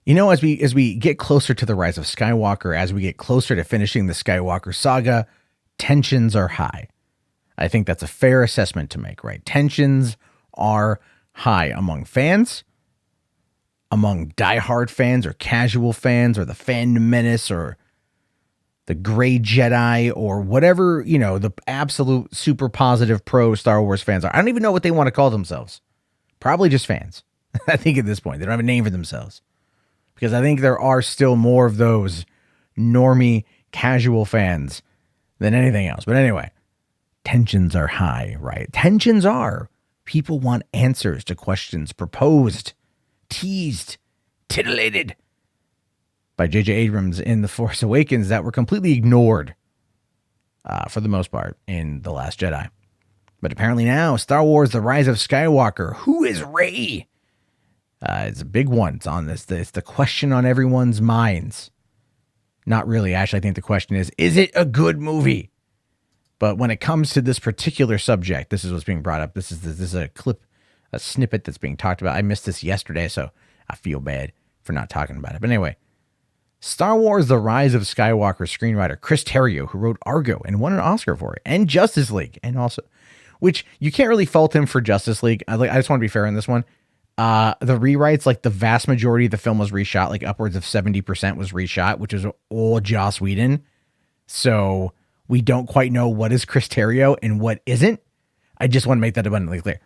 As we get closer to the Rise of Skywalker, as we get closer to finishing the Skywalker saga, tensions are high. I think that's a fair assessment to make, right? Tensions are high among fans, among diehard fans or casual fans or the fandom menace or the gray Jedi or whatever, the absolute super positive pro Star Wars fans are. I don't even know what they want to call themselves. Probably just fans. I think at this point, they don't have a name for themselves. Because I think there are still more of those normie, casual fans than anything else. But anyway, tensions are high, right? Tensions are. People want answers to questions proposed, teased, titillated by JJ Abrams in The Force Awakens that were completely ignored for the most part in The Last Jedi. But apparently now, Star Wars The Rise of Skywalker. Who is Rey? It's a big one. It's on this. It's the question on everyone's minds. Not really. Actually, I think the question is it a good movie? But when it comes to this particular subject, this is what's being brought up. This is a clip, a snippet that's being talked about. I missed this yesterday, so I feel bad for not talking about it. But anyway, Star Wars The Rise of Skywalker screenwriter Chris Terrio, who wrote Argo and won an Oscar for it, and Justice League, and also, which you can't really fault him for Justice League. I just want to be fair on this one. The rewrites, like the vast majority of the film was reshot, like upwards of 70% was reshot, which is all Joss Whedon. So we don't quite know what is Chris Terrio and what isn't. I just want to make that abundantly clear.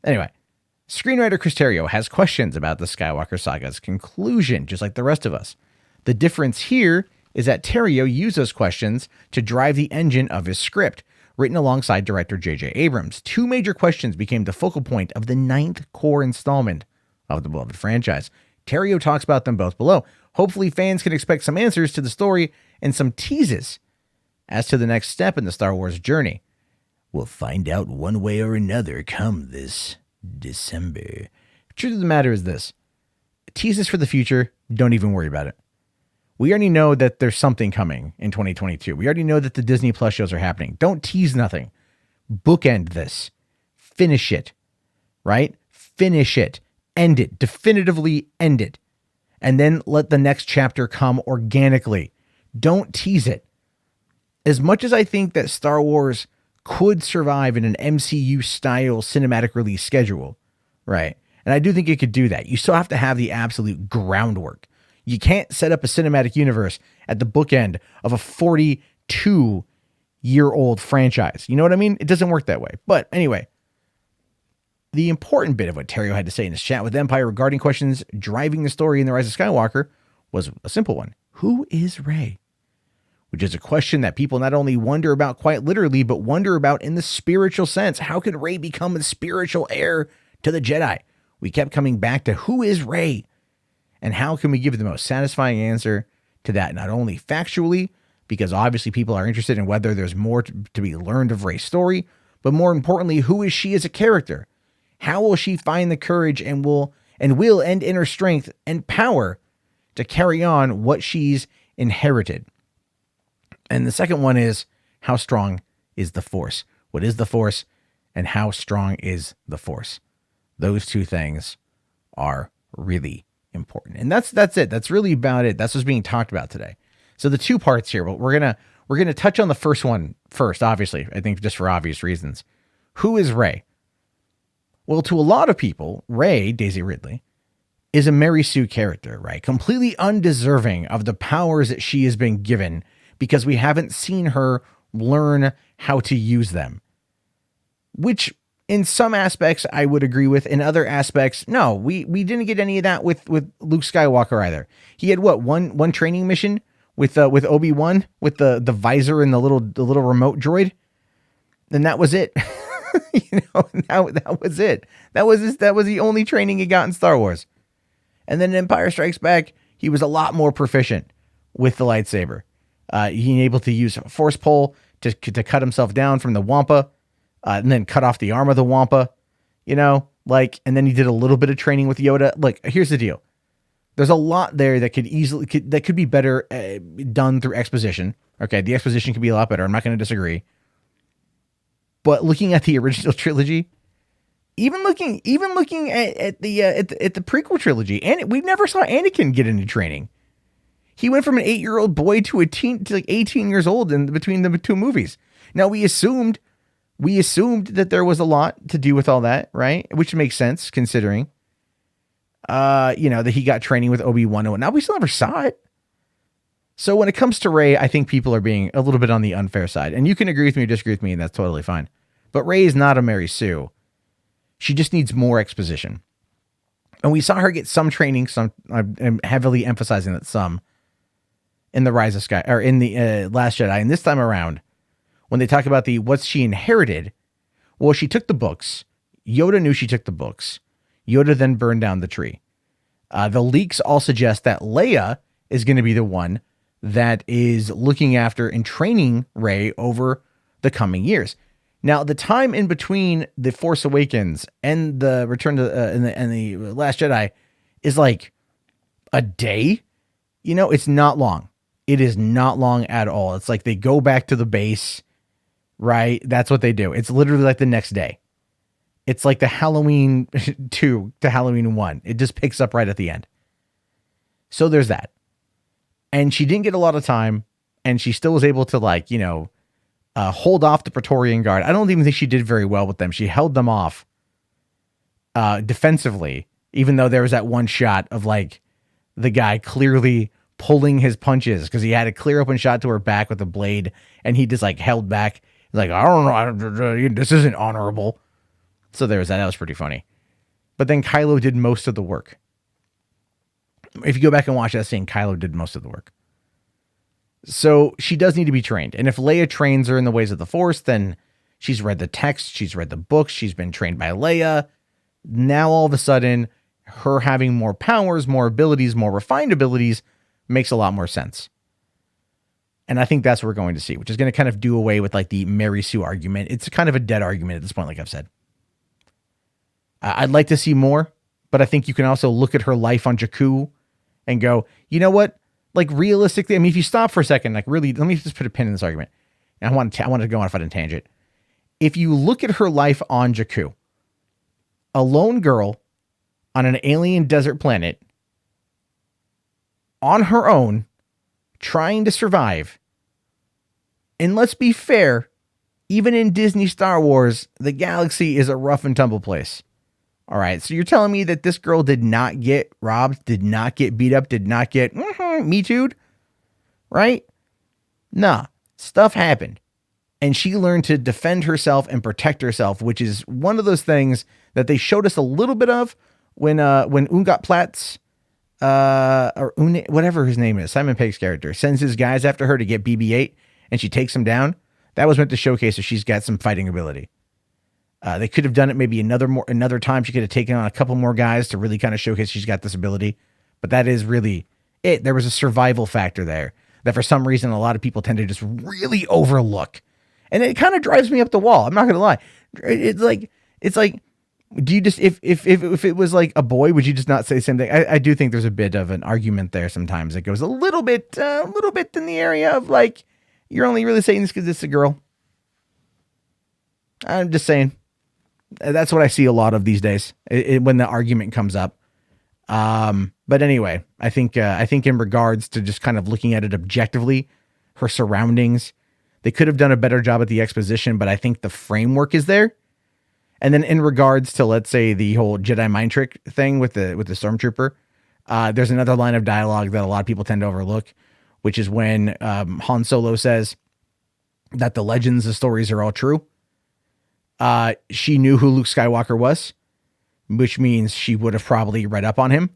Anyway, screenwriter Chris Terrio has questions about the Skywalker saga's conclusion, just like the rest of us. The difference here is that Terrio used those questions to drive the engine of his script, written alongside director JJ Abrams. Two major questions became the focal point of the 9th core installment of the beloved franchise. Terrio talks about them both below. Hopefully fans can expect some answers to the story and some teases as to the next step in the Star Wars journey. We'll find out one way or another come this December. Truth of the matter is this. Teases for the future, don't even worry about it. We already know that there's something coming in 2022. We already know that the Disney Plus shows are happening. Don't tease nothing. Bookend this. Finish it. Right? Finish it. End it. Definitively end it. And then let the next chapter come organically. Don't tease it. As much as I think that Star Wars could survive in an MCU-style cinematic release schedule, right? And I do think it could do that. You still have to have the absolute groundwork. You can't set up a cinematic universe at the bookend of a 42-year-old franchise. You know what I mean? It doesn't work that way. But anyway, the important bit of what Terrio had to say in his chat with Empire regarding questions driving the story in The Rise of Skywalker was a simple one. Who is Rey? Which is a question that people not only wonder about quite literally, but wonder about in the spiritual sense. How could Rey become the spiritual heir to the Jedi? We kept coming back to who is Rey? And how can we give the most satisfying answer to that? Not only factually, because obviously people are interested in whether there's more to be learned of Rey's story, but more importantly, who is she as a character? How will she find the courage and will and inner strength and power to carry on what she's inherited? And the second one is, how strong is the Force? What is the Force and how strong is the Force? Those two things are really important. And that's it. That's really about it. That's what's being talked about today. So the two parts here, but we're going to touch on the first one first, obviously, I think just for obvious reasons. Who is Rey? Well, to a lot of people, Rey, Daisy Ridley, is a Mary Sue character, right? Completely undeserving of the powers that she has been given because we haven't seen her learn how to use them. Which in some aspects I would agree with. In other aspects, no, we didn't get any of that with Luke Skywalker either. He had one training mission with Obi-Wan with the visor and the little remote droid, and that was it. That was it. That was the only training he got in Star Wars. And then in Empire Strikes Back, he was a lot more proficient with the lightsaber. He able to use a force pull to cut himself down from the Wampa. And then cut off the arm of the Wampa, and then he did a little bit of training with Yoda. Look, here's the deal. There's a lot there that could be better done through exposition. Okay, the exposition could be a lot better. I'm not going to disagree. But looking at the original trilogy, even looking at the prequel trilogy, and we never saw Anakin get any training. He went from an 8-year-old boy to a teen to like 18 years old in between the two movies. Now we assumed that there was a lot to do with all that, right? Which makes sense considering, that he got training with Obi-Wan and whatnot. We still never saw it. So when it comes to Rey, I think people are being a little bit on the unfair side. And you can agree with me or disagree with me, and that's totally fine. But Rey is not a Mary Sue. She just needs more exposition. And we saw her get some training, I'm heavily emphasizing that some, in the Rise of Sky, or in the Last Jedi. And this time around, when they talk about what's she inherited, well, she took the books. Yoda knew she took the books. Yoda then burned down the tree. The leaks all suggest that Leia is going to be the one that is looking after and training Rey over the coming years. Now, the time in between the Force Awakens and the Return to and the Last Jedi is like a day. It's not long. It is not long at all. It's like they go back to the base, right? That's what they do. It's literally like the next day. It's like the Halloween 2 to Halloween 1. It just picks up right at the end. So there's that. And she didn't get a lot of time, and she still was able to hold off the Praetorian Guard. I don't even think she did very well with them. She held them off defensively, even though there was that one shot of the guy clearly pulling his punches because he had a clear open shot to her back with a blade, and he just held back. He's like, I don't know, this isn't honorable. So there was that. That was pretty funny. But then Kylo did most of the work. If you go back and watch that scene, Kylo did most of the work. So she does need to be trained. And if Leia trains her in the ways of the Force, then she's read the text, she's read the books, she's been trained by Leia. Now all of a sudden, her having more powers, more abilities, more refined abilities makes a lot more sense. And I think that's what we're going to see, which is going to kind of do away with the Mary Sue argument. It's kind of a dead argument at this point, like I've said. I'd like to see more, but I think you can also look at her life on Jakku and go, you know what? Realistically, I mean, if you stop for a second, really, let me just put a pin in this argument. And I want to go off on a tangent. If you look at her life on Jakku, a lone girl on an alien desert planet, on her own, trying to survive. And let's be fair, even in Disney Star Wars, the galaxy is a rough and tumble place. All right, so you're telling me that this girl did not get robbed, did not get beat up, did not get Me Too'd, right? Nah, stuff happened. And she learned to defend herself and protect herself, which is one of those things that they showed us a little bit of when Ungat Platts, or whatever his name is, Simon Pegg's character, sends his guys after her to get BB-8, and she takes him down. That was meant to showcase that she's got some fighting ability. They could have done it maybe another time. She could have taken on a couple more guys to really kind of showcase she's got this ability. But that is really it. There was a survival factor there that for some reason a lot of people tend to just really overlook. And it kind of drives me up the wall. I'm not going to lie. It's like, do you just, if it was a boy, would you just not say the same thing? I do think there's a bit of an argument there sometimes. It goes a little bit in the area of you're only really saying this because it's a girl. I'm just saying. That's what I see a lot of these days when the argument comes up. But anyway, I think in regards to just kind of looking at it objectively, her surroundings, they could have done a better job at the exposition, but I think the framework is there. And then in regards to, let's say, the whole Jedi mind trick thing with the stormtrooper, there's another line of dialogue that a lot of people tend to overlook, which is when Han Solo says that the legends, the stories are all true. She knew who Luke Skywalker was, which means she would have probably read up on him,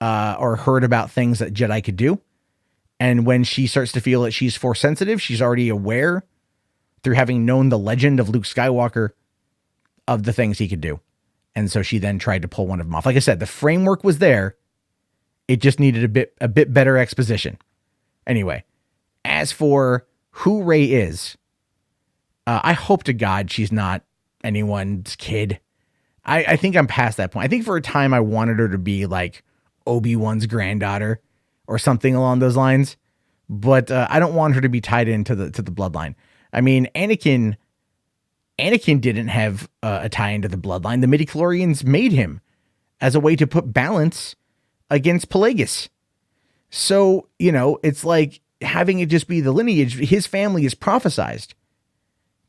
or heard about things that Jedi could do. And when she starts to feel that she's Force sensitive, she's already aware through having known the legend of Luke Skywalker of the things he could do. And so she then tried to pull one of them off. Like I said, the framework was there. It just needed a bit better exposition. Anyway, as for who Rey is, I hope to God she's not anyone's kid. I think I'm past that point. I think for a time I wanted her to be Obi-Wan's granddaughter or something along those lines, but I don't want her to be tied into the bloodline. I mean, Anakin Anakin didn't have a tie into the bloodline. The midichlorians made him as a way to put balance against Pelagus. So, it's like having it just be the lineage. His family is prophesized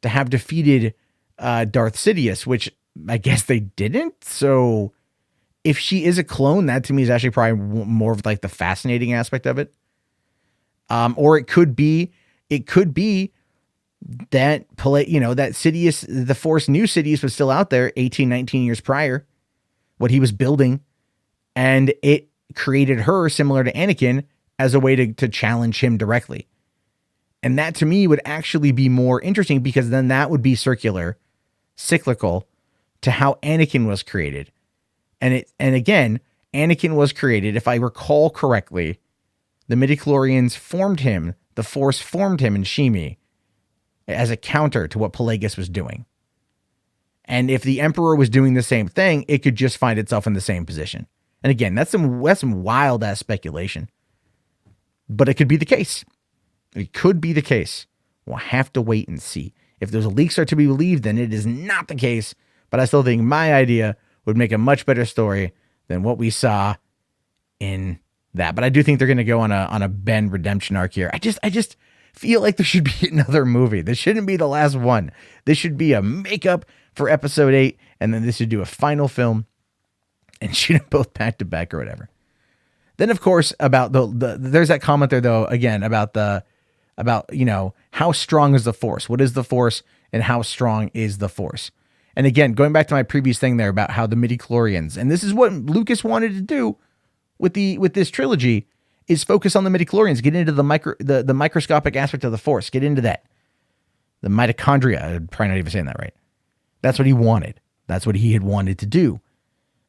to have defeated Darth Sidious, which I guess they didn't. So if she is a clone, that to me is actually probably more of like the fascinating aspect of it. Or it could be that, that Sidious, the Force knew Sidious was still out there 18, 19 years prior, what he was building. And it created her, similar to Anakin, as a way to challenge him directly. And that to me would actually be more interesting, because then that would be cyclical to how Anakin was created. And again, Anakin was created, if I recall correctly, the midichlorians formed him, the Force formed him in Shimi as a counter to what Pelagus was doing. And if the Emperor was doing the same thing, it could just find itself in the same position. And again, that's some wild ass speculation, but it could be the case. It could be the case. We'll have to wait and see. If those leaks are to be believed, then it is not the case. But I still think my idea would make a much better story than what we saw in that. But I do think they're going to go on a Ben redemption arc here. I just feel like there should be another movie. This shouldn't be the last one. This should be a makeup for episode 8, and then this should do a final film and shoot them both back to back or whatever. Then, of course, about there's that comment there, though, again, about how strong is the Force? What is the Force, and how strong is the Force? And again, going back to my previous thing there about how the midichlorians, and this is what Lucas wanted to do with this trilogy, is focus on the midichlorians, get into the microscopic aspect of the Force, get into that. The mitochondria, I'm probably not even saying that right. That's what he wanted. That's what he had wanted to do.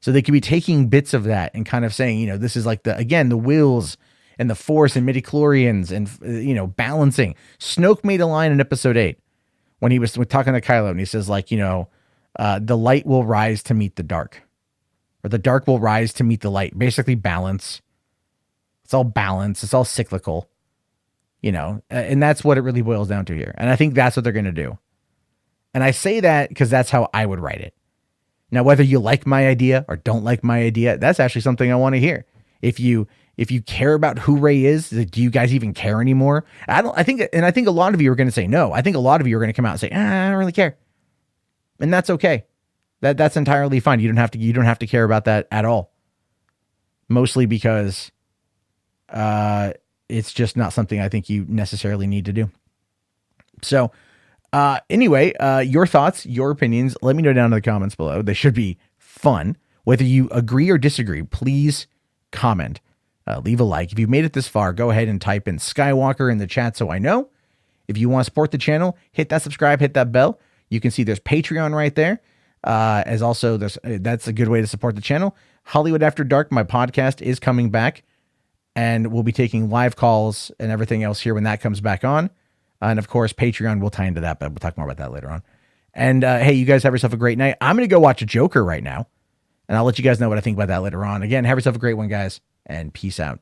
So they could be taking bits of that and kind of saying, this is like the wills and the Force and midichlorians and, balancing. Snoke made a line in episode 8 when he was talking to Kylo, and he says the light will rise to meet the dark, or the dark will rise to meet the light. Basically balance. It's all balance. It's all cyclical, and that's what it really boils down to here. And I think that's what they're going to do. And I say that because that's how I would write it. Now, whether you like my idea or don't like my idea, that's actually something I want to hear. If you care about who Rey is, do you guys even care anymore? I think a lot of you are going to say no. I think a lot of you are going to come out and say, I don't really care. And that's okay. That's entirely fine. You don't have to care about that at all. Mostly because it's just not something I think you necessarily need to do. So anyway, your thoughts, your opinions, let me know down in the comments below. They should be fun. Whether you agree or disagree, please comment. Leave a like. If you've made it this far, go ahead and type in Skywalker in the chat so I know. If you want to support the channel, hit that subscribe, hit that bell. You can see there's Patreon right there. As also, that's a good way to support the channel. Hollywood After Dark, my podcast, is coming back, and we'll be taking live calls and everything else here when that comes back on. And of course, Patreon will tie into that, but we'll talk more about that later on. And hey, you guys have yourself a great night. I'm going to go watch Joker right now, and I'll let you guys know what I think about that later on. Again, have yourself a great one, guys, and peace out.